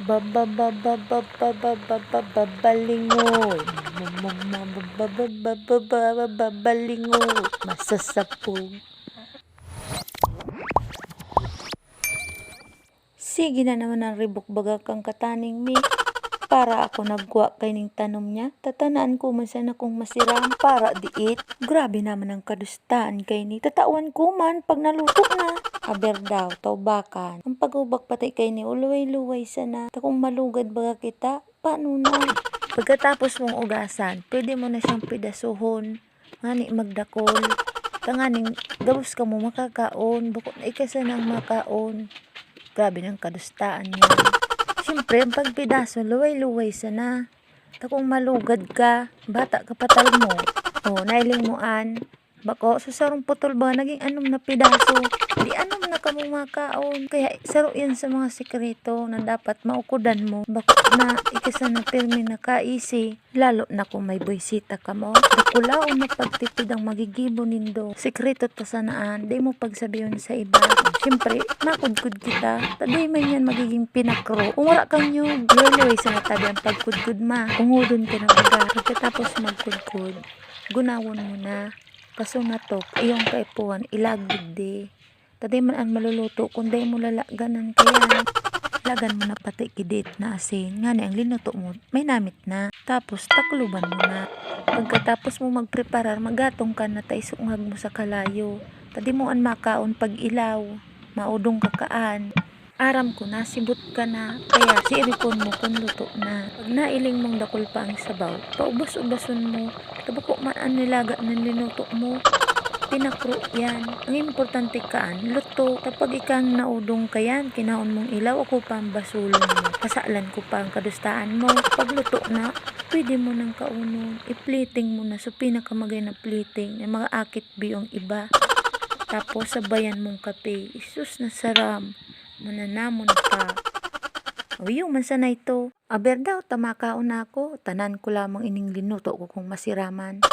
Babalingoy. Babalingoy. Masasapog. Sige na naman ang ribok baga kang kataning mi. Para ako nagkuha kay ning tanom niya. Tatanaan ko man sana kung masiram para diit. Grabe naman ang kadustaan kay ni. Tatawan ko man pag naluto na. Aber daw, taubakan. Ang pag-ubak patay kay ni uluway-luway sana. Takong malugad baga kita. Paano na? Pagkatapos mong ugasan, pwede mo na siyang pidasuhon. Ngani magdakol. Kanganing gabos ka mo makakaon. Bukod na ikasa ng makaon. Grabe ng kadustaan niya. Siyempre, ang pagpidaso, luway-luway sana. Takong malugad ka, bata ka patal mo. O, nailing mo an. Bako, susarong putol ba, naging anom na pidaso. Di anom na ka mo makaon. Kaya, saro yan sa mga sekreto na dapat maukudan mo. Bako na, ikasa na pirmi na kaisi. Lalo na kung may buysita ka mo. Bakulaw na pagtipid ang magigibo nindo. Sekreto ta sanaan, di mo pagsabihin sa iba. Siyempre, makudkud kita. Taday man yan magiging pinakro. Kung wala kang nyug, luway sa natabi ang pagkudkud ma. Ungudon ka na baga. Pagkatapos magkudkud, gunawon mo na. Kaso natok, iyong kaipuan, ilagid di. Taday man ang maluluto, kung day mo lalaganan kaya. Lagan mo na pati kidit na asin. Ngani ang linuto mo, may namit na. Tapos takluban mo na. Pagkatapos mo magpreparar, magatong ka na taisungag mo sa kalayo. Tadi mo an makaon pag ilaw. Maudong kakaan. Aram ko na, sibot ka na. Kaya siiripon mo kung luto na. Pag nailing mong dakol pa ang sabaw, paubos-ubason mo. Tabako man ang nilaga ng linuto mo. Pinakro yan. Ang importante kaan, luto. Kapag ikang naudong ka yan, kinaon mong ilaw, ako pa ang basulong mo. Kasalan ko pa ang kadustaan mo. Pag luto na, pwede mo nang kaunon. I-plating mo na. So, pinakamagay na plating. Yung mga akit biyong iba. Tapos, sabayan mong kape. Isus na saram. Mananamon ka. Uyo, man sana ito. Aber daw, tamakaon na ako. Tanan ko lamang ining linuto ko kung masiraman.